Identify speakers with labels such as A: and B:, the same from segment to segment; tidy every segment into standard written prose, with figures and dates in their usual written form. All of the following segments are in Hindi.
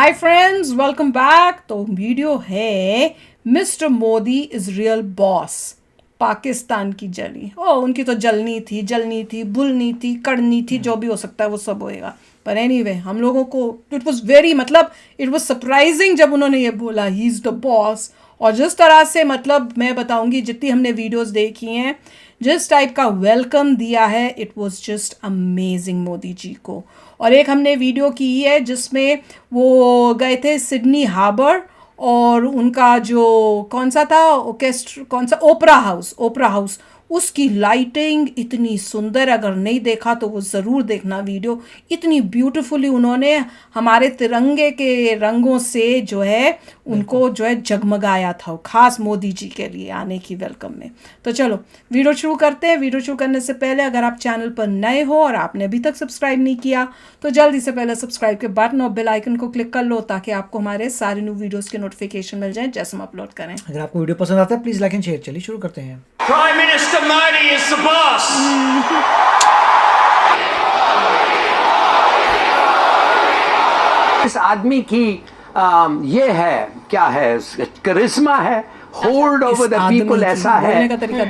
A: Hi friends, welcome back. तो वीडियो है mister Modi is real boss. Pakistan की जली उनकी तो जलनी थी, भुलनी थी, कड़नी थी, जो भी हो सकता है वो सब होएगा। पर एनीवे हम लोगों को it was very it was surprising जब उन्होंने ये बोला ही इज़ द बॉस। और जिस तरह से मैं बताऊंगी जितनी हमने वीडियोस देखी हैं, जिस टाइप का वेलकम दिया है, it was just amazing Modi ji को। और एक हमने वीडियो की है जिसमें वो गए थे सिडनी हार्बर, और उनका जो कौन सा था ऑर्केस्ट्रा, कौन सा, ओपरा हाउस, उसकी लाइटिंग इतनी सुंदर। अगर नहीं देखा तो वो ज़रूर देखना वीडियो। इतनी ब्यूटीफुली उन्होंने हमारे तिरंगे के रंगों से जो है उनको जो है जगमगाया था, खास मोदी जी के लिए आने की वेलकम में। तो चलो वीडियो शुरू करते हैं। वीडियो शुरू करने से पहले अगर आप चैनल पर नए हो और आपने अभी तक सब्सक्राइब नहीं किया तो जल्दी से पहले सब्सक्राइब के बटन और बेल आइकन को क्लिक कर लो, ताकि आपको हमारे सारे न्यू वीडियोस के नोटिफिकेशन मिल जाए जैसे हम अपलोड करें।
B: अगर आपको वीडियो पसंद आता है प्लीज लाइक एंड शेयर। चलिए शुरू करते हैं।
C: Prime Minister Modi is the boss.
D: इस आदमी की ये है, क्या है, करिश्मा है, होल्ड ओवर द पीपल ऐसा है,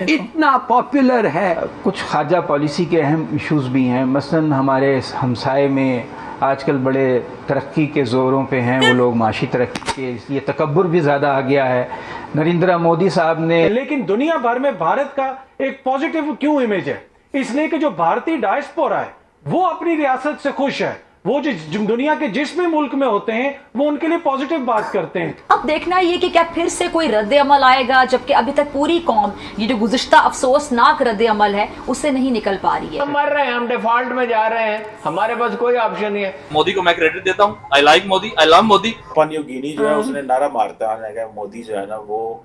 D: इतना पॉपुलर है।
E: कुछ खारजा पॉलिसी के अहम इश्यूज भी हैं। मसलन हमारे हमसाए में आजकल बड़े तरक्की के ज़ोरों पे हैं वो लोग, माशी तरक्की के, इसलिए तकब्बुर भी ज़्यादा आ गया है। नरेंद्र मोदी साहब ने,
F: लेकिन दुनिया भर में भारत का एक पॉजिटिव क्यों इमेज है? इसलिए कि जो भारतीय डायस्पोरा है वो अपनी रियासत से खुश है। वो जो दुनिया के जिस भी मुल्क में होते हैं वो उनके लिए पॉजिटिव बात करते हैं।
G: अब देखना ये कि क्या फिर से कोई रद्द अमल आएगा, जबकि अभी तक पूरी कौम ये जो गुज़िश्ता अफसोसनाक रद्द अमल है उससे नहीं निकल पा रही है।
H: हम मर रहे हैं, हम डिफॉल्ट में जा रहे हैं, हमारे पास कोई ऑप्शन नहीं है।
I: मोदी को मैं क्रेडिट देता हूँ। I like Modi, I love Modi.
J: New Guinea जो है उसने नारा मारता है, मोदी जो है ना वो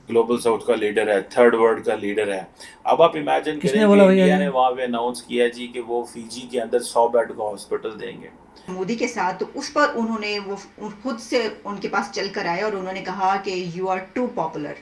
J: ग्लोबल साउथ का लीडर है, थर्ड वर्ल्ड का लीडर है। अब आप इमेजिन करें कि इंडिया ने वहाँ पे अनाउंस किया जी कि वो फिजी के अंदर 100 बेड का हॉस्पिटल देंगे
K: मोदी के साथ। तो उस पर उन्होंने वो खुद से उनके पास चल कर आए और उन्होंने कहा कि यू आर टू पॉपुलर,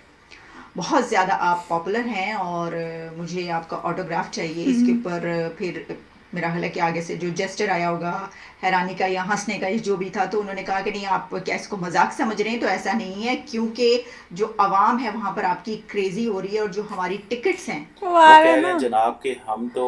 K: बहुत ज़्यादा आप पॉपुलर हैं और मुझे आपका ऑटोग्राफ चाहिए। इसके ऊपर फिर मेरा ख्याल है कि आगे से जो जेस्टर आया होगा, हैरानी का या हंसने का, जो भी था, तो उन्होंने कहा कि नहीं, आप क्या इसको मजाक समझ रहे हैं? तो ऐसा नहीं है, क्योंकि जो आवाम है वहाँ पर आपकी क्रेजी हो रही है, और जो हमारी टिकट्स हैं
J: वो कह रहे हैं जनाब कि हम तो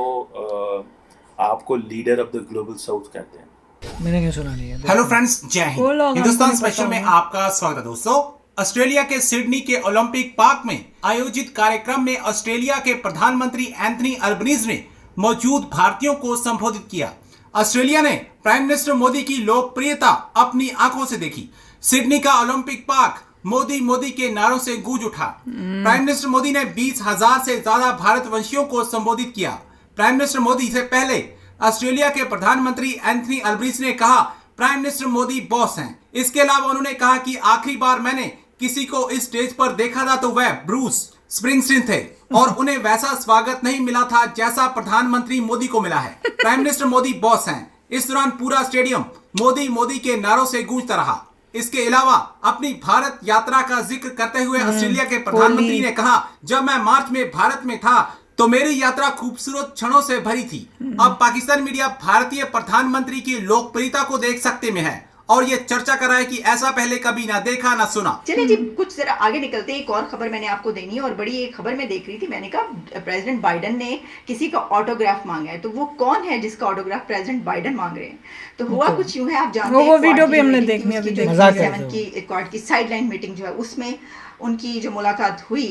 J: आपको leader of the global south कहते हैं।
B: मैंने क्या सुना नहीं है।
L: हेलो फ्रेंड्स, जय हिंद। हिंदुस्तान स्पेशल में आपका स्वागत है दोस्तों। ऑस्ट्रेलिया के सिडनी के ओलंपिक पार्क में आयोजित कार्यक्रम में ऑस्ट्रेलिया के प्रधानमंत्री एंथनी अल्बनीज ने मौजूद भारतीयों को संबोधित किया। ऑस्ट्रेलिया ने प्राइम मिनिस्टर मोदी की लोकप्रियता अपनी आंखों से देखी। सिडनी का ओलंपिक पार्क मोदी मोदी के नारों से गूंज उठा। प्राइम मिनिस्टर मोदी ने 20,000 से ज्यादा भारतवंशियों को संबोधित किया। प्राइम मिनिस्टर मोदी से पहले ऑस्ट्रेलिया के प्रधानमंत्री एंथनी अल्बनीज ने कहा प्राइम मिनिस्टर मोदी बॉस हैं। इसके अलावा उन्होंने कहा कि आखिरी बार मैंने किसी को इस स्टेज पर देखा था तो वह ब्रूस स्प्रिंगस्टीन थे और उन्हें वैसा स्वागत नहीं मिला था जैसा प्रधानमंत्री मोदी को मिला है। प्राइम मिनिस्टर मोदी बॉस हैं। इस दौरान पूरा स्टेडियम मोदी मोदी के नारों से गूंजता रहा। इसके अलावा अपनी भारत यात्रा का जिक्र करते हुए ऑस्ट्रेलिया के प्रधानमंत्री ने कहा, जब मैं मार्च में भारत में था तो मेरी यात्रा खूबसूरत क्षणों से भरी थी। अब पाकिस्तान मीडिया भारतीय प्रधानमंत्री की लोकप्रियता को देख सकते में है और ये चर्चा कर रहा है कि ऐसा पहले कभी ना देखा ना सुना।
K: चलिए जी, कुछ जरा आगे निकलते हैं। एक और खबर मैंने आपको देनी है, और बड़ी एक खबर मैं देख रही थी। मैंने कहा प्रेसिडेंट बाइडेन ने किसी का ऑटोग्राफ मांगा है, तो वो कौन है जिसका ऑटोग्राफ प्रेसिडेंट बाइडेन मांग रहे हैं? तो हुआ कुछ यूं है, आप जानते हैं
A: वो वीडियो भी हमने देखनी है,
K: क्वाड की साइडलाइन मीटिंग जो है उसमें उनकी जो मुलाकात हुई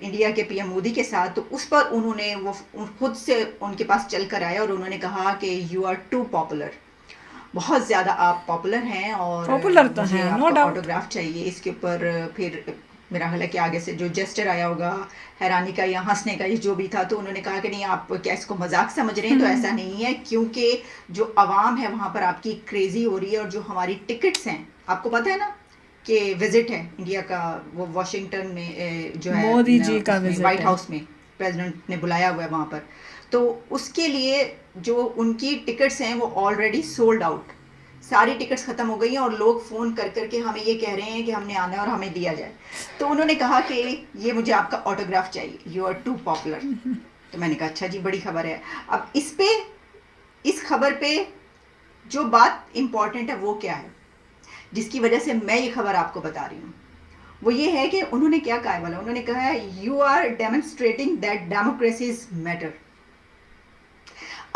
K: इंडिया के पीएम मोदी के साथ, तो उस पर उन्होंने वो खुद से उनके पास चल कर आए और उन्होंने कहा कि यू आर टू पॉपुलर, बहुत ज़्यादा आप पॉपुलर हैं और
A: पॉपुलर तो
K: मुझे
A: हैं,
K: आपका
A: नो डाउट।
K: ऑटोग्राफ चाहिए। इसके ऊपर फिर मेरा ख्याल है कि आगे से जो जेस्टर आया होगा, हैरानी का या हंसने का, जो भी था, तो उन्होंने कहा कि नहीं, आप क्या इसको मजाक समझ रहे हैं? तो ऐसा नहीं है, क्योंकि जो आवाम है वहाँ पर आपकी क्रेजी हो रही है, और जो हमारी टिकट्स हैं, आपको पता है ना कि विजिट है इंडिया का, वो वॉशिंगटन में जो है
A: मोदी जी का विजिट
K: व्हाइट हाउस में प्रेसिडेंट ने बुलाया हुआ है वहाँ पर। तो उसके लिए जो उनकी टिकट्स हैं वो ऑलरेडी सोल्ड आउट, सारी टिकट्स ख़त्म हो गई हैं, और लोग फ़ोन कर करके हमें ये कह रहे हैं कि हमने आना है और हमें दिया जाए। तो उन्होंने कहा कि ये मुझे आपका ऑटोग्राफ चाहिए, यू आर टू पॉपुलर। तो मैंने कहा अच्छा जी, बड़ी खबर है। अब इस खबर पे जो बात इम्पॉर्टेंट है वो क्या है? जिसकी वजह से मैं ये खबर आपको बता रही हूँ, वो ये है कि उन्होंने क्या कहा है वाला, उन्होंने कहा है you are demonstrating that democracies matter.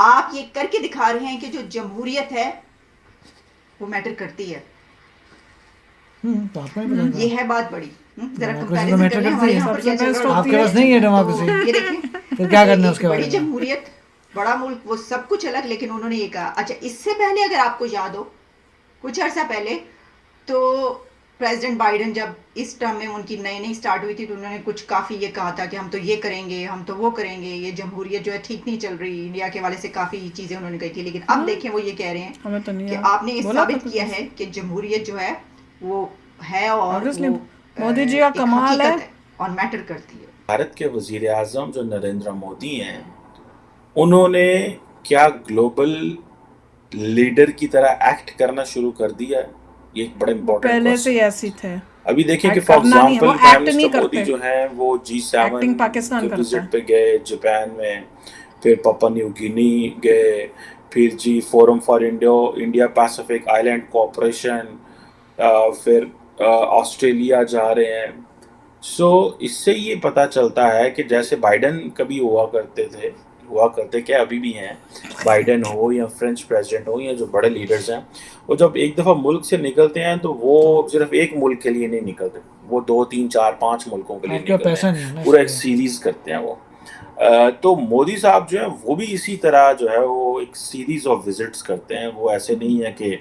K: आप ये करके दिखा रहे हैं कि जो जमहूरियत है वो मैटर करती है।
B: तो आपको नहीं पता
K: ये है बात बड़ी। जरा
B: डेमोक्रेसी तो
K: कंपैरिजन
B: मैटर
K: कर लें हमारे यहाँ पर क्या चल रहा है।
B: आपके पास नहीं है डेमोक्रेसी,
K: ये देखिए
B: फिर क्या करना है उसके
K: बड़ी
B: बारे में?
K: जमहूरियत, बड़ा मुल्क, वो सब कुछ अलग, लेकिन उन्होंने ये कहा। अच्छा, इससे पहले अगर आपको याद हो, कुछ अर्सा पहले तो प्रेसिडेंट बाइडेन जब इस टर्म में उनकी नई नई स्टार्ट हुई थी तो उन्होंने कुछ काफ़ी ये कहा था कि हम तो ये करेंगे, हम तो वो करेंगे, ये जमहूरियत जो है ठीक नहीं चल रही, इंडिया के वाले से काफ़ी चीज़ें उन्होंने कही थी। लेकिन अब देखें वो ये कह रहे हैं
A: हमें तो नहीं
K: कि
A: है।
K: आपने ये
A: बोला
K: साबित
A: था
K: किया है कि जमहूरियत जो है वो है और
A: Obviously,
K: वो,
A: मोदी जी का
K: एक
A: कमाल है।
K: हकीकत और मैटर करती है।
J: भारत के वजीर आजम जो नरेंद्र मोदी हैं, उन्होंने क्या ग्लोबल लीडर की तरह एक्ट करना शुरू कर दिया है? ये एक बड़ा इंपॉर्टेंट
A: पहले से
J: क्वेश्चन।
A: ऐसी थे।
J: अभी देखिए कि
A: Act
J: फॉर
A: करना नहीं है,
J: एग्जांपल
A: वो
J: प्राइम
A: act नहीं
J: मिनिस्टर मोदी
A: करते।
J: जो है वो G7
A: Acting पाकिस्तान
J: के
A: करता
J: विजिट
A: है।
J: पे गए जापान में, फिर पापुआ न्यू गिनी गए, फिर जी forum for India Pacific island cooperation, फिर ऑस्ट्रेलिया जा रहे हैं। सो इससे ये पता चलता है कि जैसे बाइडन कभी हुआ करते क्या अभी भी हैं, बाइडन हो या फ्रेंच प्रेसिडेंट हो या जो बड़े लीडर्स हैं, वो जब एक दफ़ा मुल्क से निकलते हैं तो वो सिर्फ एक मुल्क के लिए नहीं निकलते, वो 2, 3, 4, 5 मुल्कों के लिए
B: आपके
J: निकलते
B: पैसा
J: हैं,
B: नहीं है ना
J: पूरा एक
B: इसलिए।
J: सीरीज करते हैं वो। तो मोदी साहब जो है वो भी इसी तरह जो है वो एक सीरीज ऑफ विजिट्स करते हैं। वो ऐसे नहीं है कि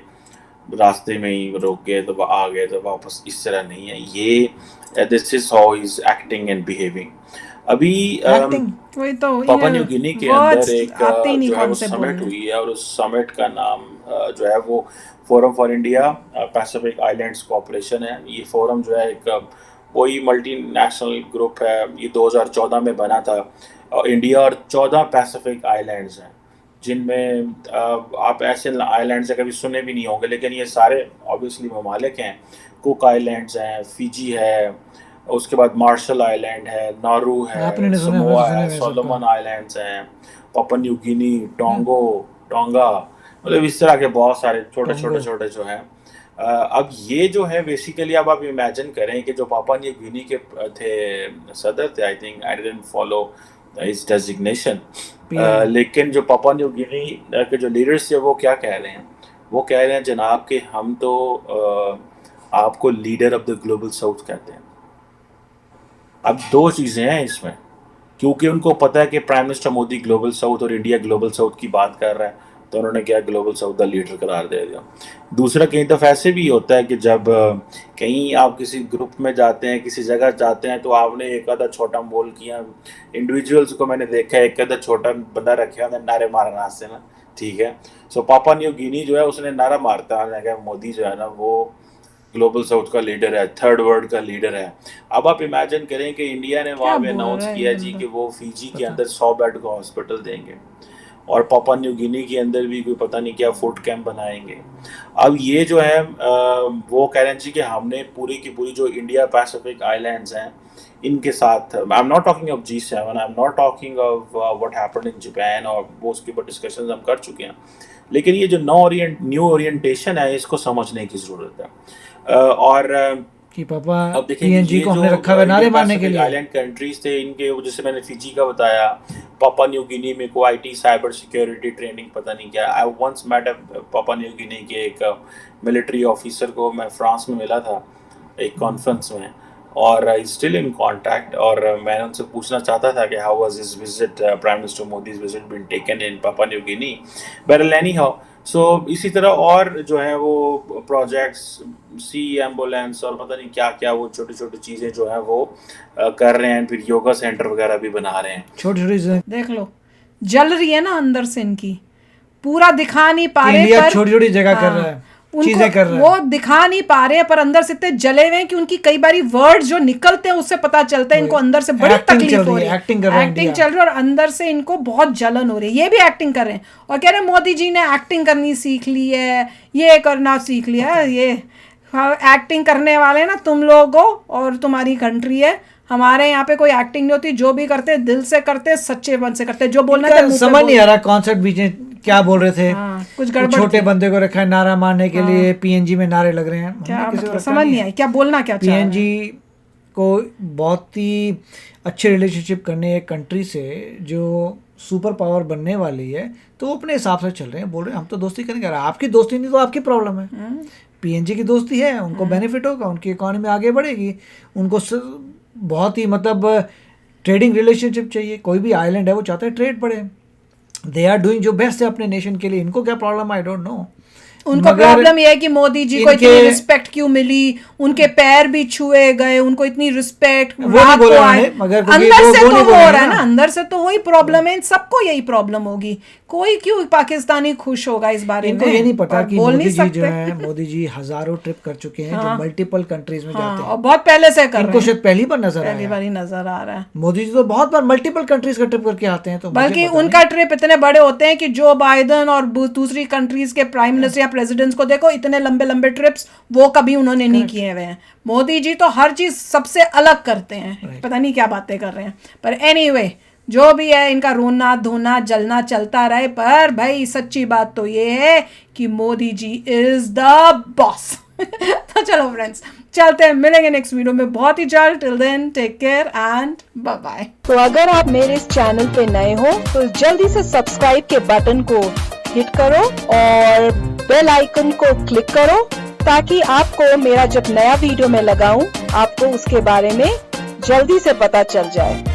J: रास्ते में ही रोक गए तो आ गए तो वापस, इस तरह नहीं है। ये this is how he is acting and behaving. अभी
A: एक्टिंग वही तो
J: पापुआ न्यू गिनी के
A: words
J: अंदर एक
A: आते ही नहीं
J: जो है
A: कौन
J: वो
A: से
J: समिट
A: बोलने।
J: हुई है और उस समिट का नाम जो है वो forum for India Pacific islands cooperation है। ये फोरम जो है एक वही मल्टीनेशनल ग्रुप है, ये 2014 में बना था। इंडिया और 14 पैसिफिक आइलैंड्स हैं, जिनमें आप ऐसे आइलैंड से कभी सुने भी नहीं होंगे, लेकिन ये सारे ऑब्वियसली ममालिक हैं। कुक आइलैंड्स हैं, फिजी है, उसके बाद मार्शल आइलैंड है, नारू है,
B: आपने नहीं सुने,
J: समोआ
B: वैसे सुने
J: है,
B: हुए सबको।
J: सोलोमन आइलैंड्स हैं, पापुआ न्यू गिनी, टोंगा, मतलब इस तरह के बहुत सारे छोटे जो हैं। अब ये जो है बेसिकली अब आप इमेजिन करें कि जो पापुआ न्यू गिनी के थे सदर थे, I think I didn't follow his designation, लेकिन जो पापुआ न्यू गिनी के जो लीडर्स थे वो क्या कह रहे हैं? वो कह रहे हैं जनाब कि हम तो आपको leader of the global south कहते हैं। अब दो चीज़ें हैं इसमें, क्योंकि उनको पता है कि prime minister Modi global south और इंडिया ग्लोबल साउथ की बात कर रहा है, तो उन्होंने क्या ग्लोबल साउथ का लीडर करार दे दिया। दूसरा, कई दफ़ा ऐसे भी होता है कि जब कहीं आप किसी ग्रुप में जाते हैं, किसी जगह जाते हैं, तो आपने एक आधा छोटा बोल किया, इंडिविजुअल्स को मैंने देखा है एक आधा छोटा बंदा रखे होता नारे मारना से ना, ठीक है। सो पापुआ न्यू गिनी जो है उसने नारा मारता है मोदी जो है ना वो ग्लोबल साउथ का लीडर है, थर्ड वर्ल्ड का लीडर है। अब आप इमेजिन करें कि इंडिया ने वहाँ पे अनाउंस किया जी कि वो फिजी के अंदर 100 बेड का हॉस्पिटल देंगे और पापुआ न्यू गिनी के अंदर भी कोई पता नहीं क्या फूड कैंप बनाएंगे। अब ये जो है वो कह रहे हैं जी कि हमने पूरी की पूरी जो इंडिया पैसिफिक आइलैंड्स हैं इनके साथ, I am not talking of G7, I am not talking of what happened in Japan, और वो उसके ऊपर डिस्कशंस हम कर चुके हैं, लेकिन ये जो न्यू ओरिएंटेशन है इसको समझने की ज़रूरत है। और
B: कि पापा
J: अब देखिए
B: PNG को हमने रखा हुआ नारे मारने के लिए।
J: आइलैंड कंट्रीज थे इनके, जैसे मैंने फिजी का बताया, पापुआ न्यू गिनी में को IT साइबर सिक्योरिटी ट्रेनिंग पता नहीं क्या। I once met Papua New Guinea के एक मिलिट्री ऑफिसर को, मैं फ्रांस में मिला था एक कॉन्फ्रेंस में, और आई स्टिल इन कॉन्टैक्ट, और मैंने उनसे पूछना चाहता था कि how was his visit, prime minister Modi's visit been taken in Papua New Guinea. बहरहाल एनी हाउ, सो इसी तरह और जो है वो प्रोजेक्ट्स, सी एम्बुलेंस और पता नहीं क्या क्या, वो छोटी छोटी चीज़ें जो है वो कर रहे हैं। फिर योगा सेंटर वगैरह भी बना रहे हैं।
B: छोटी छोटी
A: देख लो, जल रही है ना अंदर से इनकी, पूरा दिखा नहीं पा रहे
B: इंडिया
A: पर
B: छोटी छोटी जगह कर रहा है, चीजें कर रहा है।
A: वो दिखा नहीं पा रहे हैं पर अंदर से इतने जले हुए हैं कि उनकी कई बारी वर्ड्स जो निकलते हैं उससे पता चलता है इनको अंदर से बड़ी तकलीफ हो रही है।
B: एक्टिंग कर रहा है,
A: एक्टिंग चल रही है और अंदर से इनको बहुत जलन हो रही है। ये भी एक्टिंग कर रहे हैं और कह रहे हैं मोदी जी ने एक्टिंग करनी सीख ली है, ये करना सीख लिया है। ये एक्टिंग करने वाले ना तुम लोग हो और तुम्हारी कंट्री है, हमारे यहाँ पे कोई एक्टिंग नहीं होती, जो भी करते दिल से करते, सच्चे मन से करते, जो बोलना था
B: समझ नहीं आ रहा कॉन्सेप्ट बीच में क्या बोल रहे थे।
A: कुछ गड़बड़,
B: छोटे बंदे को रखा है नारा मारने के लिए, पीएनजी में नारे लग रहे हैं,
A: क्या समझ नहीं आई क्या बोलना क्या चाह रहे हैं।
B: पीएनजी को बहुत ही अच्छे रिलेशनशिप करने एक कंट्री से जो सुपर पावर बनने वाली है, तो वो अपने हिसाब से चल रहे हैं, बोल रहे हैं हम तो दोस्ती करेंगे। आपकी दोस्ती नहीं तो आपकी प्रॉब्लम है। पीएनजी की दोस्ती है, उनको बेनिफिट होगा, उनकी इकोनॉमी आगे बढ़ेगी, उनको बहुत ही मतलब ट्रेडिंग रिलेशनशिप चाहिए। कोई भी आइलैंड है वो चाहते हैं ट्रेड बढ़े, दे आर डूइंग जो बेस्ट है अपने नेशन के लिए। इनको क्या प्रॉब्लम, आई डोंट नो।
A: उनको प्रॉब्लम ये है कि मोदी जी को इतनी रिस्पेक्ट क्यों मिली, उनके पैर भी छुए गए, उनको इतनी रिस्पेक्ट अंदर से तो वो हो रहा है ना, अंदर से तो वही प्रॉब्लम है। सबको यही प्रॉब्लम होगी, कोई क्यों पाकिस्तानी खुश होगा इस बारे में।
B: इनको ये नहीं पता कि मोदी जी जो है, मोदी जी हजारों ट्रिप कर चुके हैं, जो मल्टीपल कंट्रीज में जाते हैं,
A: और बहुत पहले से कर रहे हैं।
B: इनको शायद पहली बार नजर
A: आ रहा है।
B: मोदी जी तो बहुत बार मल्टीपल कंट्रीज का ट्रिप करके आते हैं, तो
A: बल्कि उनका ट्रिप इतने बड़े होते हैं कि जो बाइडेन और दूसरी कंट्रीज के प्राइम मिनिस्टर या प्रेसिडेंट्स को देखो, इतने लंबे लंबे ट्रिप्स वो कभी उन्होंने नहीं किए हुए हैं। मोदी जी तो हर चीज सबसे अलग करते हैं, पता नहीं क्या बातें कर रहे हैं। पर एनीवे, जो भी है, इनका रोना धोना जलना चलता रहे, पर भाई सच्ची बात तो ये है कि Modi ji is the boss. तो चलो फ्रेंड्स, चलते हैं, मिलेंगे नेक्स्ट वीडियो में बहुत ही जल्द। Till then take care and bye bye.
M: तो अगर आप मेरे इस चैनल पे नए हो तो जल्दी से सब्सक्राइब के बटन को हिट करो और बेल आइकन को क्लिक करो, ताकि आपको मेरा जब नया वीडियो मैं लगाऊं, आपको उसके बारे में जल्दी से पता चल जाए।